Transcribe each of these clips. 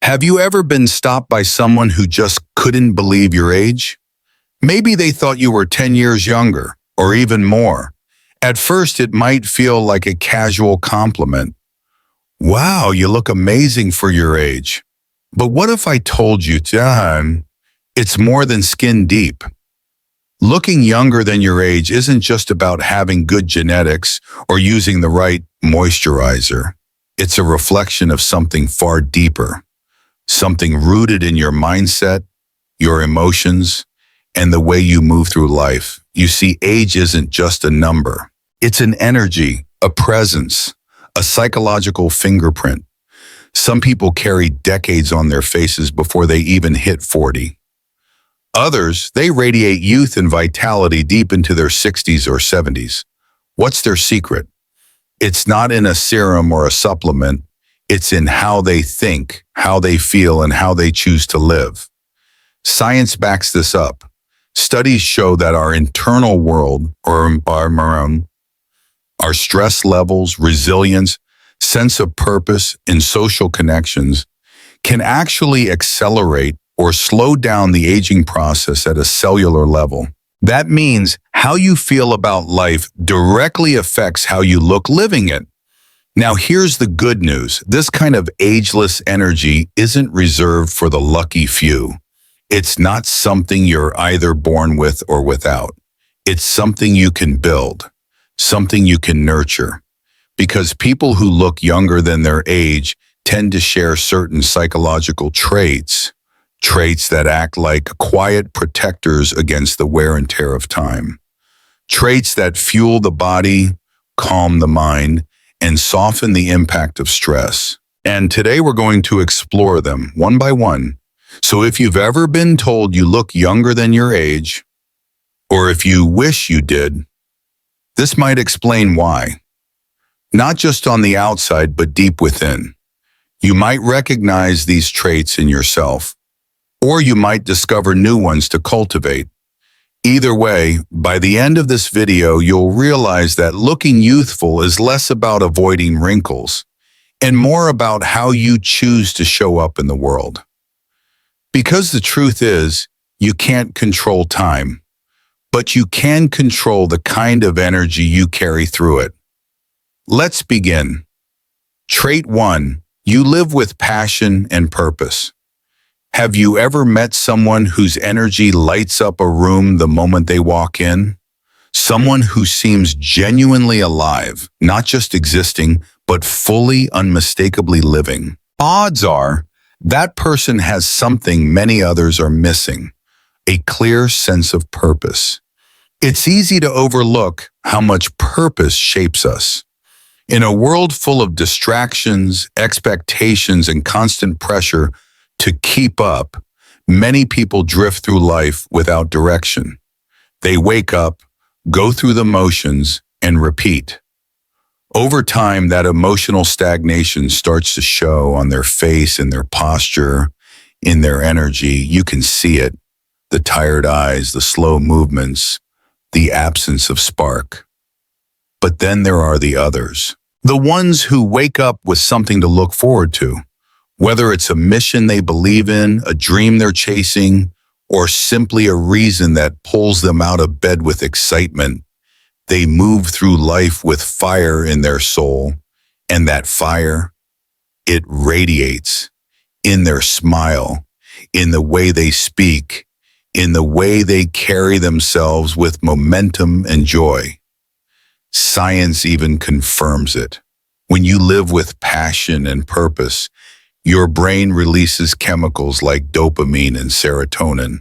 Have you ever been stopped by someone who just couldn't believe your age? Maybe they thought you were 10 years younger, or even more. At first, it might feel like a casual compliment. Wow, you look amazing for your age. But what if I told you, John, it's more than skin deep? Looking younger than your age isn't just about having good genetics or using the right moisturizer. It's a reflection of something far deeper. Something rooted in your mindset, your emotions, and the way you move through life. You see, age isn't just a number. It's an energy, a presence, a psychological fingerprint. Some people carry decades on their faces before they even hit 40. Others, they radiate youth and vitality deep into their 60s or 70s. What's their secret? It's not in a serum or a supplement. It's in how they think, how they feel, and how they choose to live. Science backs this up. Studies show that our internal world, or environment, our stress levels, resilience, sense of purpose, and social connections can actually accelerate or slow down the aging process at a cellular level. That means how you feel about life directly affects how you look living it. Now here's the good news. This kind of ageless energy isn't reserved for the lucky few. It's not something you're either born with or without. It's something you can build, something you can nurture. Because people who look younger than their age tend to share certain psychological traits that act like quiet protectors against the wear and tear of time. Traits that fuel the body, calm the mind, and soften the impact of stress. And today we're going to explore them one by one. So if you've ever been told you look younger than your age, or if you wish you did, this might explain why. Not just on the outside, but deep within. You might recognize these traits in yourself, or you might discover new ones to cultivate. Either way, by the end of this video, you'll realize that looking youthful is less about avoiding wrinkles and more about how you choose to show up in the world. Because the truth is, you can't control time, but you can control the kind of energy you carry through it. Let's begin. Trait 1. You live with passion and purpose. Have you ever met someone whose energy lights up a room the moment they walk in? Someone who seems genuinely alive, not just existing, but fully, unmistakably living. Odds are, that person has something many others are missing, a clear sense of purpose. It's easy to overlook how much purpose shapes us. In a world full of distractions, expectations, and constant pressure to keep up, many people drift through life without direction. They wake up, go through the motions, and repeat. Over time, that emotional stagnation starts to show on their face, in their posture, in their energy. You can see it. The tired eyes, the slow movements, the absence of spark. But then there are the others. The ones who wake up with something to look forward to. Whether it's a mission they believe in, a dream they're chasing, or simply a reason that pulls them out of bed with excitement, they move through life with fire in their soul, and that fire, it radiates in their smile, in the way they speak, in the way they carry themselves with momentum and joy. Science even confirms it. When you live with passion and purpose, your brain releases chemicals like dopamine and serotonin,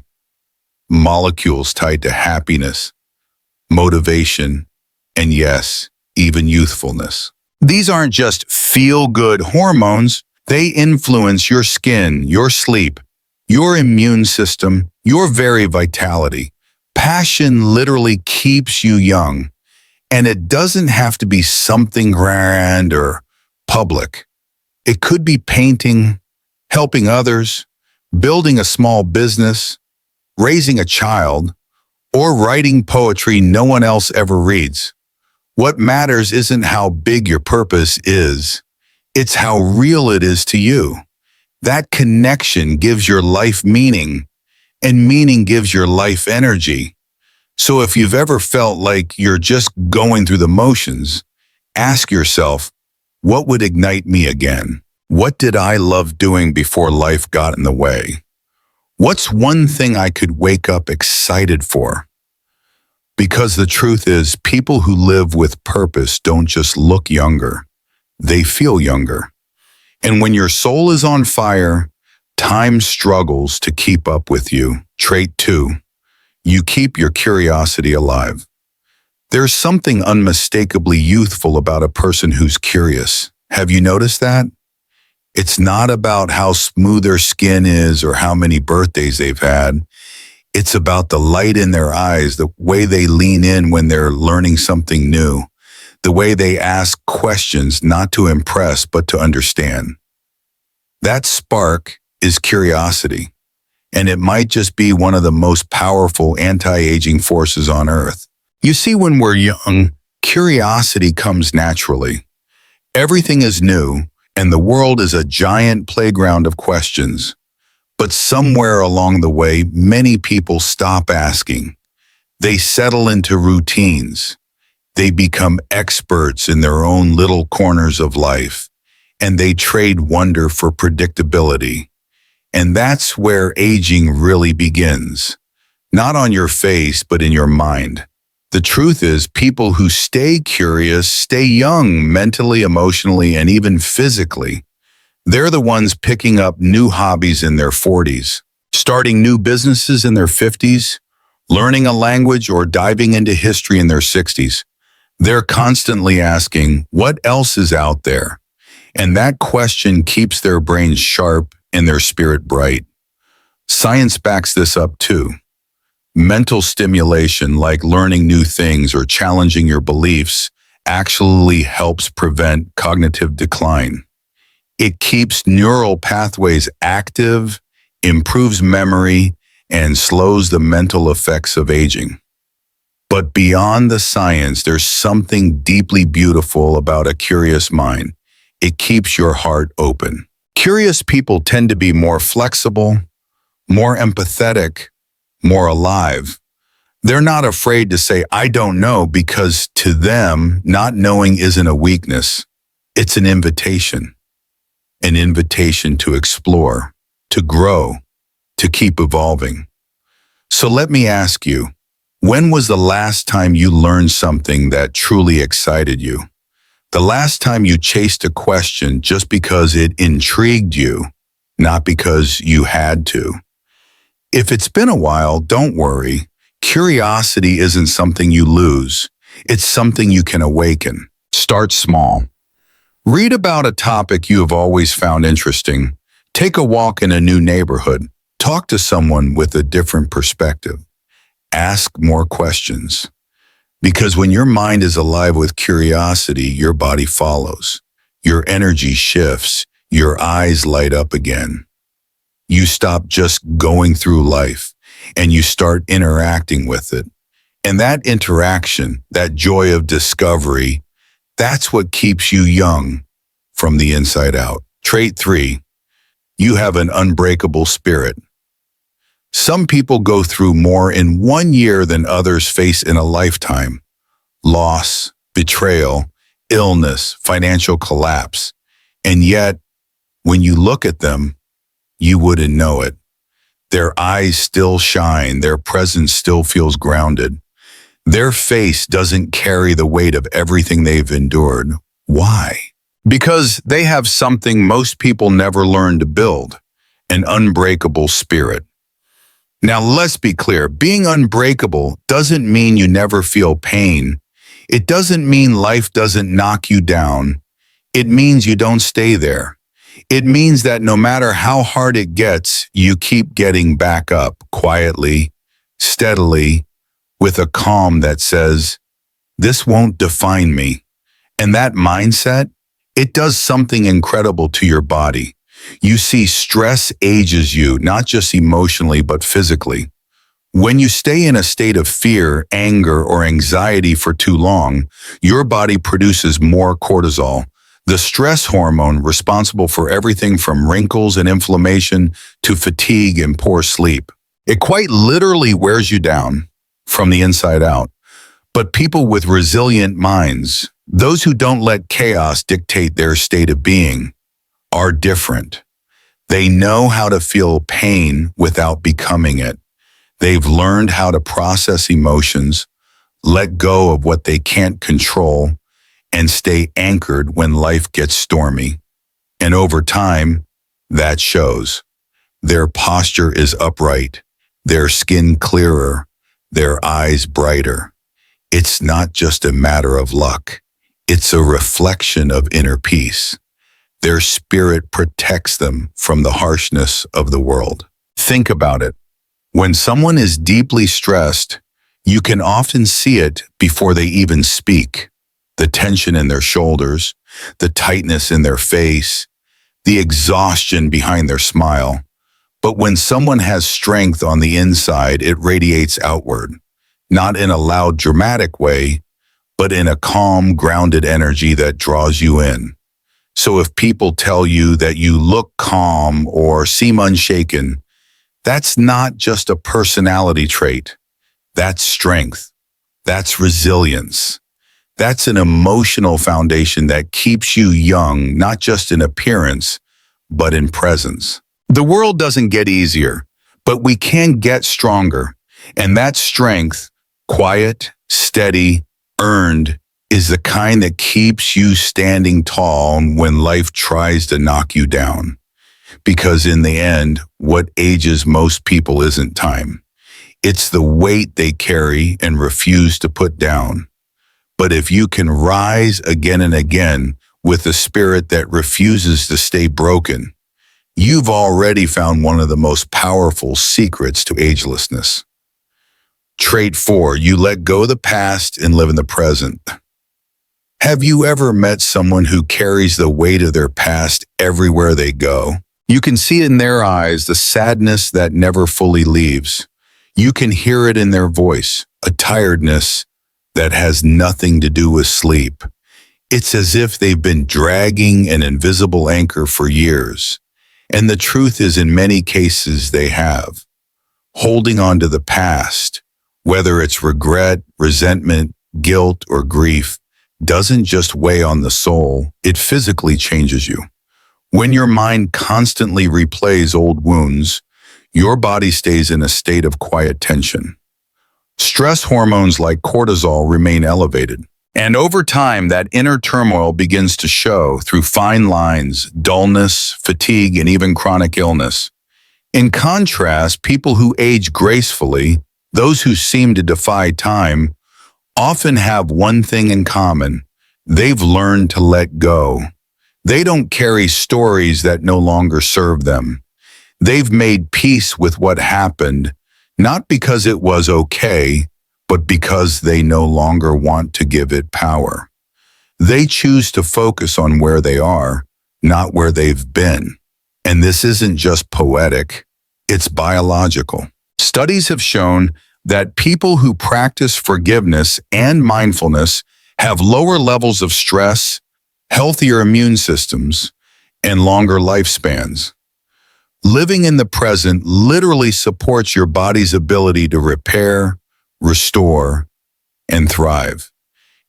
molecules tied to happiness, motivation, and yes, even youthfulness. These aren't just feel-good hormones. They influence your skin, your sleep, your immune system, your very vitality. Passion literally keeps you young, and it doesn't have to be something grand or public. It could be painting, helping others, building a small business, raising a child, or writing poetry no one else ever reads. What matters isn't how big your purpose is, it's how real it is to you. That connection gives your life meaning, and meaning gives your life energy. So if you've ever felt like you're just going through the motions, ask yourself, what would ignite me again? What did I love doing before life got in the way? What's one thing I could wake up excited for? Because the truth is, people who live with purpose don't just look younger, they feel younger. And when your soul is on fire, time struggles to keep up with you. Trait 2, you keep your curiosity alive. There's something unmistakably youthful about a person who's curious. Have you noticed that? It's not about how smooth their skin is or how many birthdays they've had. It's about the light in their eyes, the way they lean in when they're learning something new, the way they ask questions not to impress but to understand. That spark is curiosity, and it might just be one of the most powerful anti-aging forces on Earth. You see, when we're young, curiosity comes naturally. Everything is new, and the world is a giant playground of questions. But somewhere along the way, many people stop asking. They settle into routines. They become experts in their own little corners of life, and they trade wonder for predictability. And that's where aging really begins. Not on your face, but in your mind. The truth is, people who stay curious stay young mentally, emotionally, and even physically. They're the ones picking up new hobbies in their 40s, starting new businesses in their 50s, learning a language, or diving into history in their 60s. They're constantly asking, what else is out there? And that question keeps their brains sharp and their spirit bright. Science backs this up too. Mental stimulation, like learning new things or challenging your beliefs, actually helps prevent cognitive decline. It keeps neural pathways active, improves memory, and slows the mental effects of aging. But beyond the science, there's something deeply beautiful about a curious mind. It keeps your heart open. Curious people tend to be more flexible, more empathetic, more alive. They're not afraid to say, I don't know, because to them, not knowing isn't a weakness. It's an invitation to explore, to grow, to keep evolving. So let me ask you, when was the last time you learned something that truly excited you? The last time you chased a question just because it intrigued you, not because you had to? If it's been a while, don't worry. Curiosity isn't something you lose. It's something you can awaken. Start small. Read about a topic you have always found interesting. Take a walk in a new neighborhood. Talk to someone with a different perspective. Ask more questions. Because when your mind is alive with curiosity, your body follows. Your energy shifts. Your eyes light up again. You stop just going through life, and you start interacting with it. And that interaction, that joy of discovery, that's what keeps you young from the inside out. Trait 3, you have an unbreakable spirit. Some people go through more in 1 year than others face in a lifetime. Loss, betrayal, illness, financial collapse. And yet, when you look at them, you wouldn't know it. Their eyes still shine, their presence still feels grounded. Their face doesn't carry the weight of everything they've endured. Why? Because they have something most people never learn to build, an unbreakable spirit. Now let's be clear, being unbreakable doesn't mean you never feel pain. It doesn't mean life doesn't knock you down. It means you don't stay there. It means that no matter how hard it gets, you keep getting back up quietly, steadily, with a calm that says, this won't define me. And that mindset, it does something incredible to your body. You see, stress ages you, not just emotionally, but physically. When you stay in a state of fear, anger, or anxiety for too long, your body produces more cortisol, the stress hormone responsible for everything from wrinkles and inflammation to fatigue and poor sleep. It quite literally wears you down from the inside out. But people with resilient minds, those who don't let chaos dictate their state of being, are different. They know how to feel pain without becoming it. They've learned how to process emotions, let go of what they can't control, and stay anchored when life gets stormy. And over time, that shows. Their posture is upright, their skin clearer, their eyes brighter. It's not just a matter of luck. It's a reflection of inner peace. Their spirit protects them from the harshness of the world. Think about it. When someone is deeply stressed, you can often see it before they even speak. The tension in their shoulders, the tightness in their face, the exhaustion behind their smile. But when someone has strength on the inside, it radiates outward, not in a loud, dramatic way, but in a calm, grounded energy that draws you in. So if people tell you that you look calm or seem unshaken, that's not just a personality trait. That's strength. That's resilience. That's an emotional foundation that keeps you young, not just in appearance, but in presence. The world doesn't get easier, but we can get stronger. And that strength, quiet, steady, earned, is the kind that keeps you standing tall when life tries to knock you down. Because in the end, what ages most people isn't time. It's the weight they carry and refuse to put down. But if you can rise again and again with a spirit that refuses to stay broken, you've already found one of the most powerful secrets to agelessness. Trait 4, you let go of the past and live in the present. Have you ever met someone who carries the weight of their past everywhere they go? You can see in their eyes the sadness that never fully leaves. You can hear it in their voice, a tiredness that has nothing to do with sleep. It's as if they've been dragging an invisible anchor for years. And the truth is, in many cases, they have. Holding on to the past, whether it's regret, resentment, guilt, or grief, doesn't just weigh on the soul, it physically changes you. When your mind constantly replays old wounds, your body stays in a state of quiet tension. Stress hormones like cortisol remain elevated. And over time, that inner turmoil begins to show through fine lines, dullness, fatigue, and even chronic illness. In contrast, people who age gracefully, those who seem to defy time, often have one thing in common. They've learned to let go. They don't carry stories that no longer serve them. They've made peace with what happened, not because it was okay, but because they no longer want to give it power. They choose to focus on where they are, not where they've been. And this isn't just poetic, it's biological. Studies have shown that people who practice forgiveness and mindfulness have lower levels of stress, healthier immune systems, and longer lifespans. Living in the present literally supports your body's ability to repair, restore, and thrive.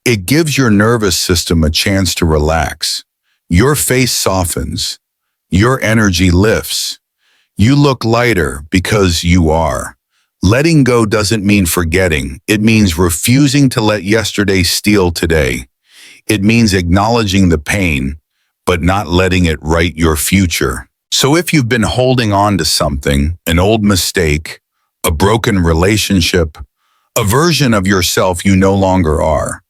It gives your nervous system a chance to relax. Your face softens. Your energy lifts. You look lighter because you are. Letting go doesn't mean forgetting. It means refusing to let yesterday steal today. It means acknowledging the pain, but not letting it write your future. So if you've been holding on to something, an old mistake, a broken relationship, a version of yourself you no longer are,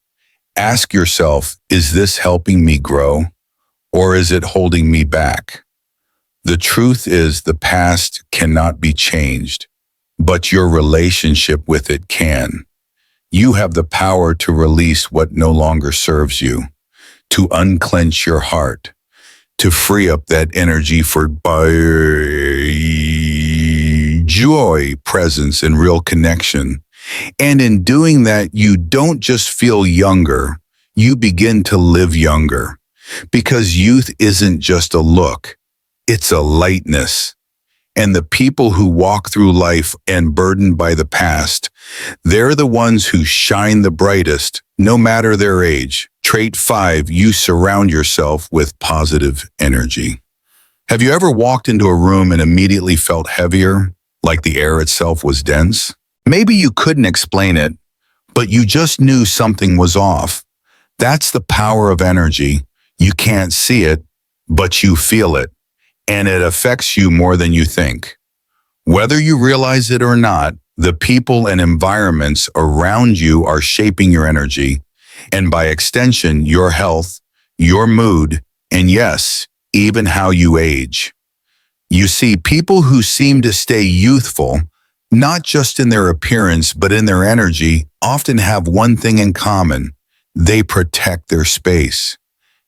ask yourself, is this helping me grow, or is it holding me back? The truth is, the past cannot be changed, but your relationship with it can. You have the power to release what no longer serves you, to unclench your heart, to free up that energy for joy, presence, and real connection. And in doing that, you don't just feel younger, you begin to live younger. Because youth isn't just a look, it's a lightness. And the people who walk through life and burdened by the past, they're the ones who shine the brightest, no matter their age. Trait 5, you surround yourself with positive energy. Have you ever walked into a room and immediately felt heavier, like the air itself was dense? Maybe you couldn't explain it, but you just knew something was off. That's the power of energy. You can't see it, but you feel it, and it affects you more than you think. Whether you realize it or not, the people and environments around you are shaping your energy, and by extension, your health, your mood, and yes, even how you age. You see, people who seem to stay youthful, not just in their appearance but in their energy, often have one thing in common. They protect their space.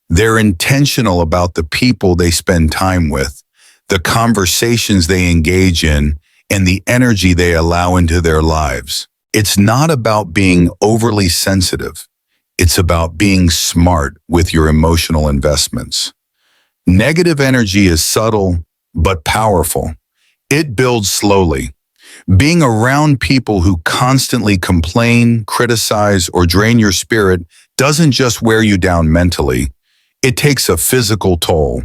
They're intentional about the people they spend time with, the conversations they engage in, and the energy they allow into their lives. It's not about being overly sensitive. It's about being smart with your emotional investments. Negative energy is subtle but powerful. It builds slowly. Being around people who constantly complain, criticize, or drain your spirit doesn't just wear you down mentally. It takes a physical toll.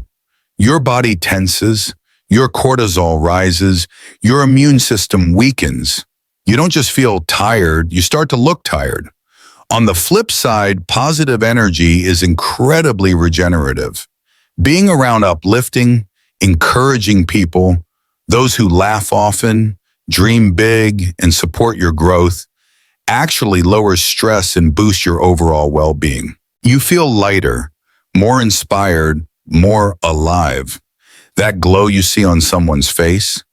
Your body tenses, your cortisol rises, your immune system weakens. You don't just feel tired, you start to look tired. On the flip side, positive energy is incredibly regenerative. Being around uplifting, encouraging people, those who laugh often, dream big, and support your growth, actually lowers stress and boosts your overall well-being. You feel lighter, more inspired, more alive. That glow you see on someone's face,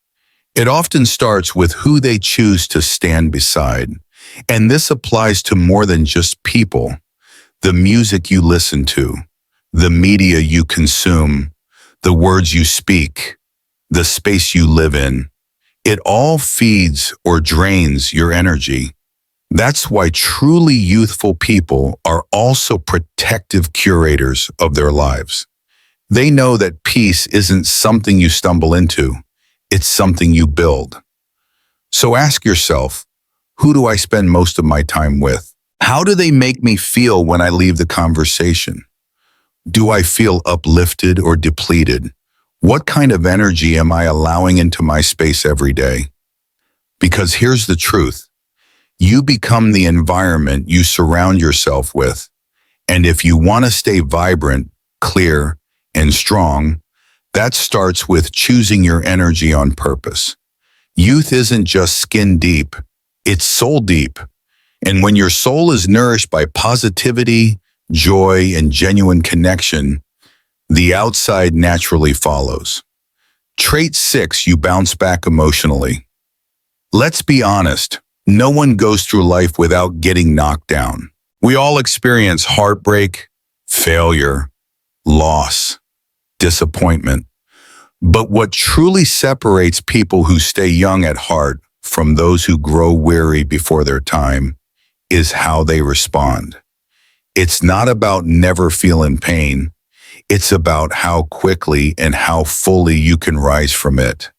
it often starts with who they choose to stand beside. And this applies to more than just people. The music you listen to, the media you consume, the words you speak, the space you live in. It all feeds or drains your energy. That's why truly youthful people are also protective curators of their lives. They know that peace isn't something you stumble into, it's something you build. So ask yourself, who do I spend most of my time with? How do they make me feel when I leave the conversation? Do I feel uplifted or depleted? What kind of energy am I allowing into my space every day? Because here's the truth. You become the environment you surround yourself with. And if you want to stay vibrant, clear, and strong, that starts with choosing your energy on purpose. Youth isn't just skin deep, it's soul deep. And when your soul is nourished by positivity, joy, and genuine connection, the outside naturally follows. Trait 6, you bounce back emotionally. Let's be honest, no one goes through life without getting knocked down. We all experience heartbreak, failure, loss, disappointment. But what truly separates people who stay young at heart from those who grow weary before their time is how they respond. It's not about never feeling pain. It's about how quickly and how fully you can rise from it.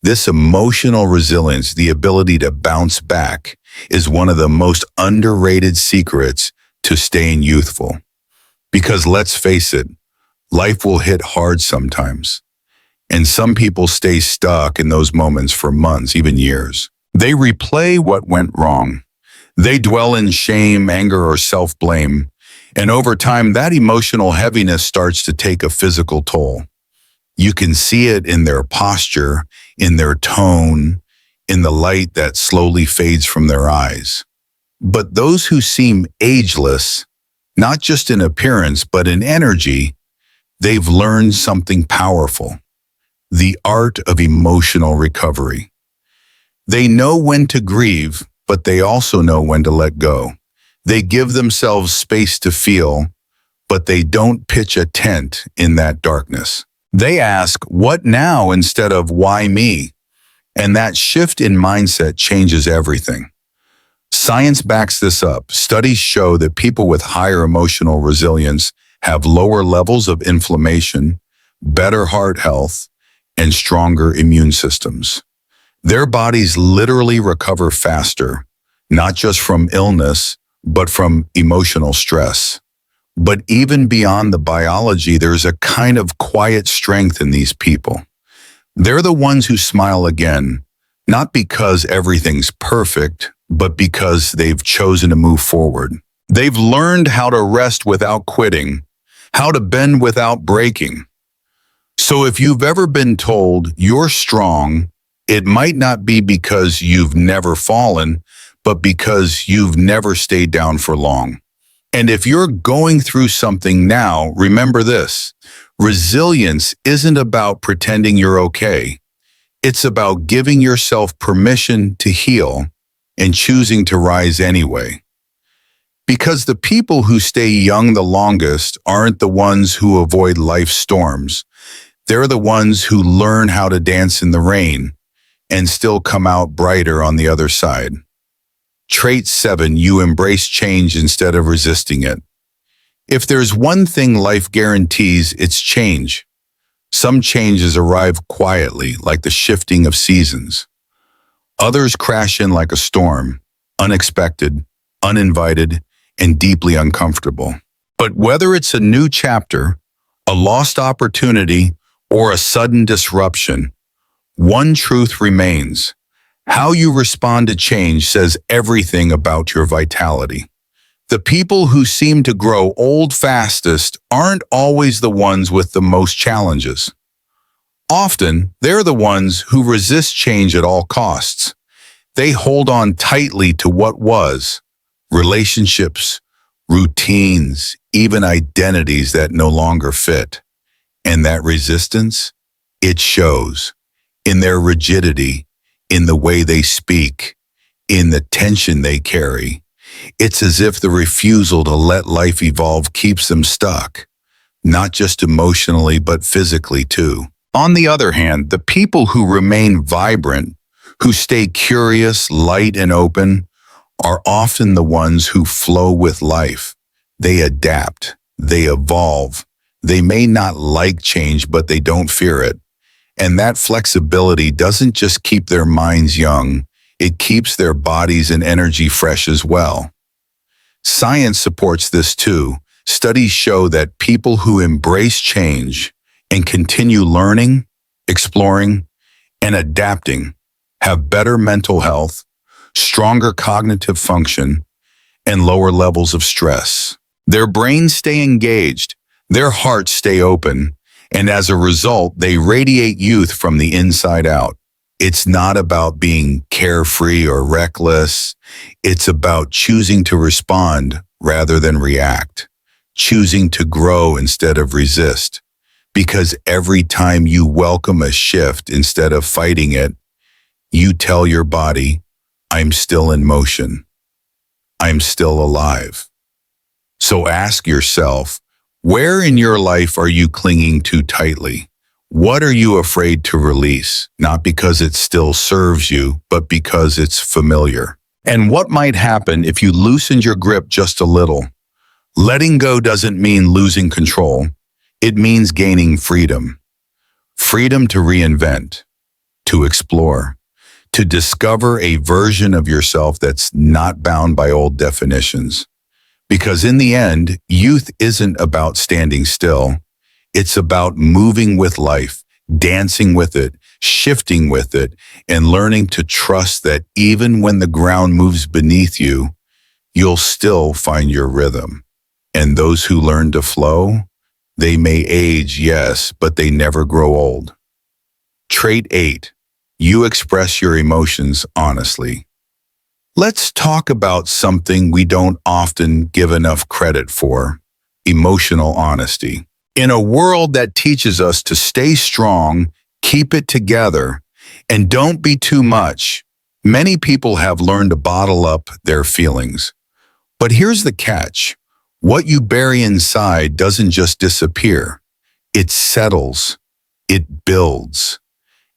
This emotional resilience, the ability to bounce back, is one of the most underrated secrets to staying youthful. Because let's face it, life will hit hard sometimes. And some people stay stuck in those moments for months, even years. They replay what went wrong. They dwell in shame, anger, or self-blame. And over time, that emotional heaviness starts to take a physical toll. You can see it in their posture, in their tone, in the light that slowly fades from their eyes. But those who seem ageless, not just in appearance, but in energy, they've learned something powerful: the art of emotional recovery. They know when to grieve, but they also know when to let go. They give themselves space to feel, but they don't pitch a tent in that darkness. They ask, "What now?" instead of "Why me?" And that shift in mindset changes everything. Science backs this up. Studies show that people with higher emotional resilience have lower levels of inflammation, better heart health, and stronger immune systems. Their bodies literally recover faster, not just from illness, but from emotional stress. But even beyond the biology, there's a kind of quiet strength in these people. They're the ones who smile again, not because everything's perfect, but because they've chosen to move forward. They've learned how to rest without quitting, how to bend without breaking. So if you've ever been told you're strong, it might not be because you've never fallen, but because you've never stayed down for long. And if you're going through something now, remember this: resilience isn't about pretending you're okay. It's about giving yourself permission to heal and choosing to rise anyway. Because the people who stay young the longest aren't the ones who avoid life's storms. They're the ones who learn how to dance in the rain and still come out brighter on the other side. Trait 7, you embrace change instead of resisting it. If there's one thing life guarantees, it's change. Some changes arrive quietly, like the shifting of seasons. Others crash in like a storm, unexpected, uninvited, and deeply uncomfortable. But whether it's a new chapter, a lost opportunity, or a sudden disruption, one truth remains: how you respond to change says everything about your vitality. The people who seem to grow old fastest aren't always the ones with the most challenges. Often, they're the ones who resist change at all costs. They hold on tightly to what was: relationships, routines, even identities that no longer fit. And that resistance, it shows in their rigidity, in the way they speak, in the tension they carry. It's as if the refusal to let life evolve keeps them stuck, not just emotionally, but physically too. On the other hand, the people who remain vibrant, who stay curious, light, and open, are often the ones who flow with life. They adapt, they evolve. They may not like change, but they don't fear it. And that flexibility doesn't just keep their minds young, it keeps their bodies and energy fresh as well. Science supports this too. Studies show that people who embrace change and continue learning, exploring, and adapting have better mental health, stronger cognitive function, and lower levels of stress. Their brains stay engaged, their hearts stay open, and as a result, they radiate youth from the inside out. It's not about being carefree or reckless. It's about choosing to respond rather than react, choosing to grow instead of resist. Because every time you welcome a shift instead of fighting it, you tell your body, I'm still in motion. I'm still alive. So ask yourself, where in your life are you clinging too tightly? What are you afraid to release? Not because it still serves you, but because it's familiar. And what might happen if you loosened your grip just a little? Letting go doesn't mean losing control. It means gaining freedom. Freedom to reinvent, to explore, to discover a version of yourself that's not bound by old definitions. Because in the end, youth isn't about standing still. It's about moving with life, dancing with it, shifting with it, and learning to trust that even when the ground moves beneath you, you'll still find your rhythm. And those who learn to flow, they may age, yes, but they never grow old. Trait 8, you express your emotions honestly. Let's talk about something we don't often give enough credit for: emotional honesty. In a world that teaches us to stay strong, keep it together, and don't be too much, many people have learned to bottle up their feelings. But here's the catch: what you bury inside doesn't just disappear. It settles, it builds,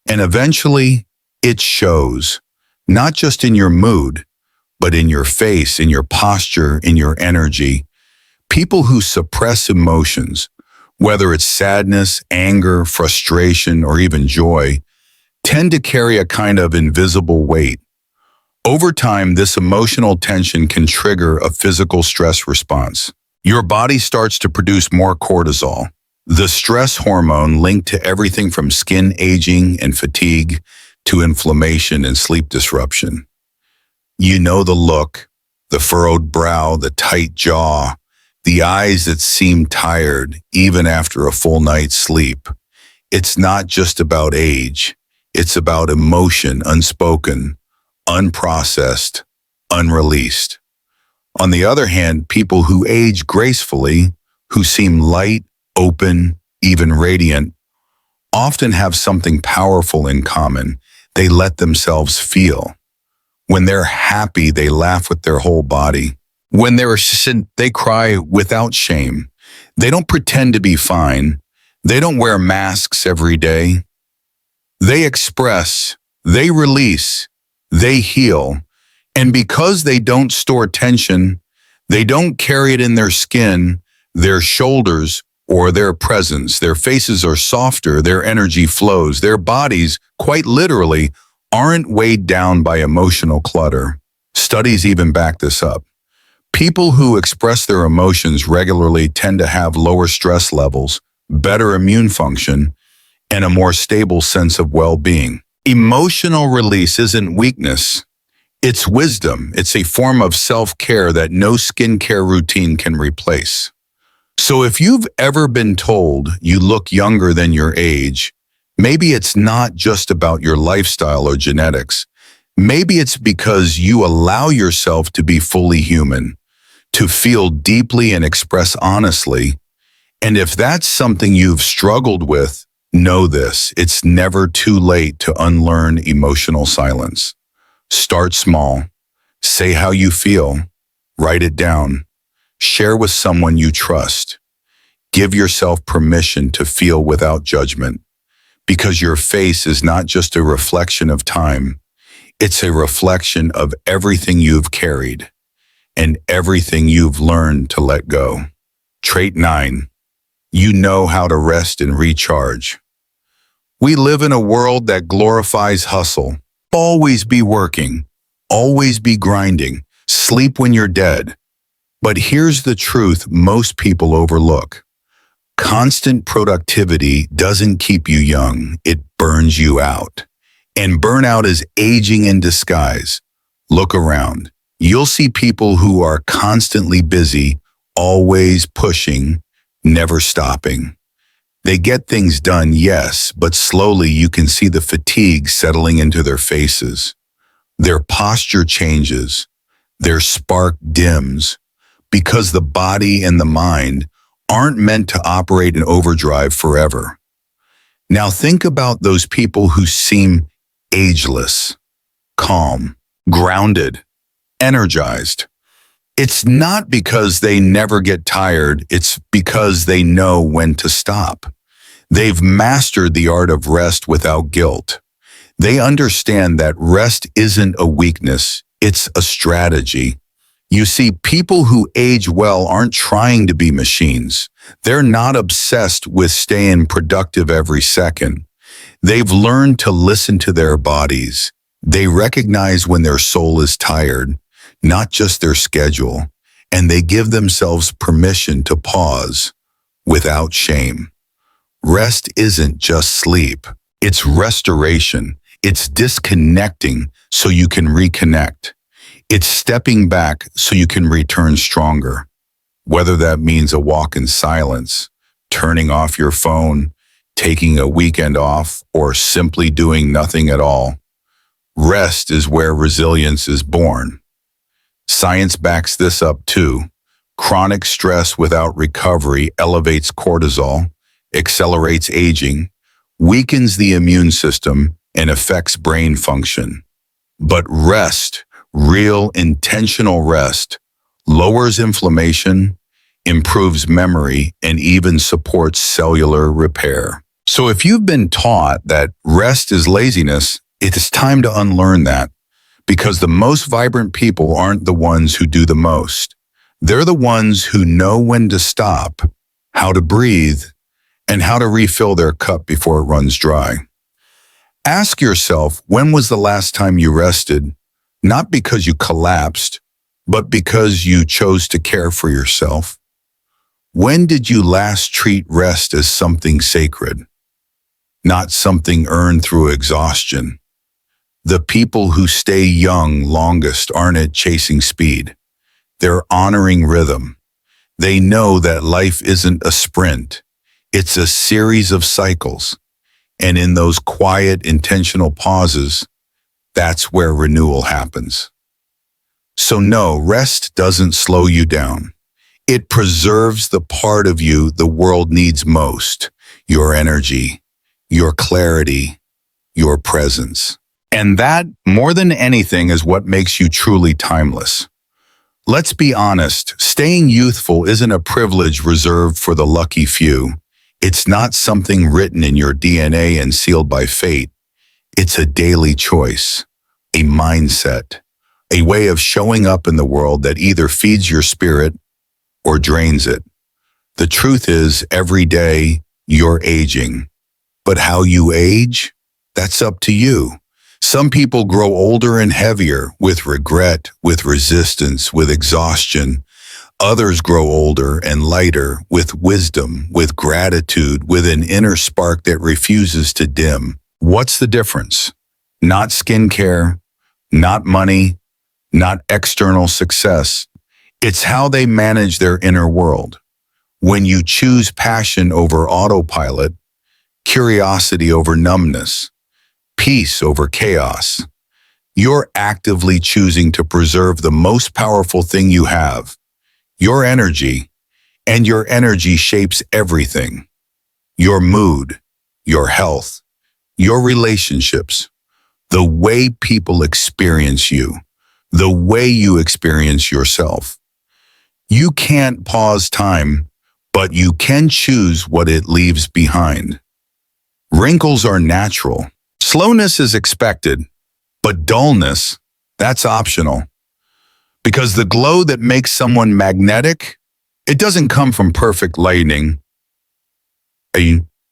and eventually it shows, not just in your mood, but in your face, in your posture, in your energy. People who suppress emotions, whether it's sadness, anger, frustration, or even joy, tend to carry a kind of invisible weight. Over time, this emotional tension can trigger a physical stress response. Your body starts to produce more cortisol, the stress hormone linked to everything from skin aging and fatigue to inflammation and sleep disruption. You know the look, the furrowed brow, the tight jaw, the eyes that seem tired even after a full night's sleep. It's not just about age. It's about emotion unspoken, unprocessed, unreleased. On the other hand, people who age gracefully, who seem light, open, even radiant, often have something powerful in common. They let themselves feel. When they're happy, they laugh with their whole body. When they're sad, they cry without shame. They don't pretend to be fine. They don't wear masks every day. They express, they release, they heal. And because they don't store tension, they don't carry it in their skin, their shoulders, or their presence. Their faces are softer, their energy flows, their bodies, quite literally, aren't weighed down by emotional clutter. Studies even back this up. People who express their emotions regularly tend to have lower stress levels, better immune function, and a more stable sense of well-being. Emotional release isn't weakness. It's wisdom. It's a form of self-care that no skincare routine can replace. So if you've ever been told you look younger than your age, maybe it's not just about your lifestyle or genetics. Maybe it's because you allow yourself to be fully human, to feel deeply and express honestly. And if that's something you've struggled with, know this: it's never too late to unlearn emotional silence. Start small. Say how you feel. Write it down. Share with someone you trust. Give yourself permission to feel without judgment, because your face is not just a reflection of time. It's a reflection of everything you've carried and everything you've learned to let go. Trait 9. You know how to rest and recharge. We live in a world that glorifies hustle. Always be working. Always be grinding. Sleep when you're dead. But here's the truth most people overlook. Constant productivity doesn't keep you young. It burns you out. And burnout is aging in disguise. Look around. You'll see people who are constantly busy, always pushing, never stopping. They get things done, yes, but slowly you can see the fatigue settling into their faces. Their posture changes. Their spark dims, because the body and the mind aren't meant to operate in overdrive forever. Now think about those people who seem ageless, calm, grounded, energized. It's not because they never get tired, it's because they know when to stop. They've mastered the art of rest without guilt. They understand that rest isn't a weakness, it's a strategy. You see, people who age well aren't trying to be machines. They're not obsessed with staying productive every second. They've learned to listen to their bodies. They recognize when their soul is tired, not just their schedule, and they give themselves permission to pause without shame. Rest isn't just sleep. It's restoration. It's disconnecting so you can reconnect. It's stepping back so you can return stronger. Whether that means a walk in silence, turning off your phone, taking a weekend off, or simply doing nothing at all. Rest is where resilience is born. Science backs this up too. Chronic stress without recovery elevates cortisol, accelerates aging, weakens the immune system, and affects brain function. But rest, real intentional rest, lowers inflammation, improves memory, and even supports cellular repair. So if you've been taught that rest is laziness, it is time to unlearn that, because the most vibrant people aren't the ones who do the most. They're the ones who know when to stop, how to breathe, and how to refill their cup before it runs dry. Ask yourself, when was the last time you rested? Not because you collapsed, but because you chose to care for yourself. When did you last treat rest as something sacred, not something earned through exhaustion? The people who stay young longest aren't chasing speed. They're honoring rhythm. They know that life isn't a sprint. It's a series of cycles. And in those quiet, intentional pauses, that's where renewal happens. So no, rest doesn't slow you down. It preserves the part of you the world needs most, your energy, your clarity, your presence. And that, more than anything, is what makes you truly timeless. Let's be honest, staying youthful isn't a privilege reserved for the lucky few. It's not something written in your DNA and sealed by fate. It's a daily choice, a mindset, a way of showing up in the world that either feeds your spirit or drains it. The truth is, every day you're aging. But how you age, that's up to you. Some people grow older and heavier with regret, with resistance, with exhaustion. Others grow older and lighter with wisdom, with gratitude, with an inner spark that refuses to dim. What's the difference? Not skincare, not money, not external success. It's how they manage their inner world. When you choose passion over autopilot, curiosity over numbness, peace over chaos, you're actively choosing to preserve the most powerful thing you have, your energy, and your energy shapes everything. Your mood, your health, your relationships, the way people experience you, the way you experience yourself. You can't pause time, but you can choose what it leaves behind. Wrinkles are natural. Slowness is expected, but dullness, that's optional. Because the glow that makes someone magnetic, it doesn't come from perfect lighting.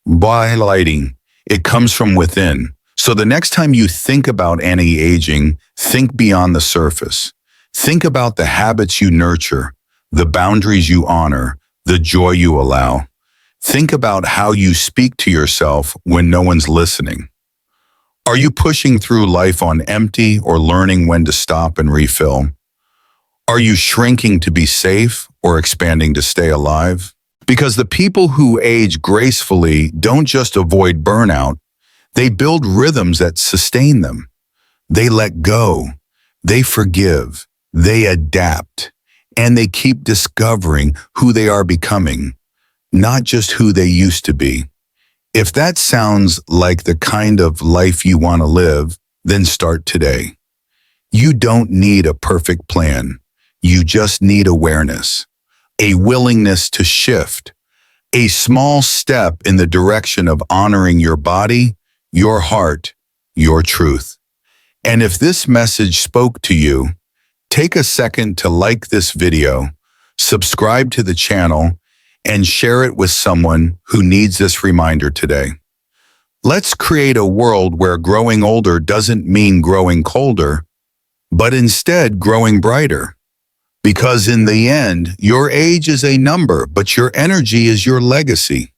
By lighting, it comes from within. So the next time you think about anti-aging, think beyond the surface. Think about the habits you nurture, the boundaries you honor, the joy you allow. Think about how you speak to yourself when no one's listening. Are you pushing through life on empty or learning when to stop and refill? Are you shrinking to be safe or expanding to stay alive? Because the people who age gracefully don't just avoid burnout, they build rhythms that sustain them. They let go, they forgive, they adapt, and they keep discovering who they are becoming, not just who they used to be. If that sounds like the kind of life you want to live, then start today. You don't need a perfect plan. You just need awareness, a willingness to shift, a small step in the direction of honoring your body, your heart, your truth. And if this message spoke to you, take a second to like this video, subscribe to the channel, and share it with someone who needs this reminder today. Let's create a world where growing older doesn't mean growing colder, but instead growing brighter. Because in the end, your age is a number, but your energy is your legacy.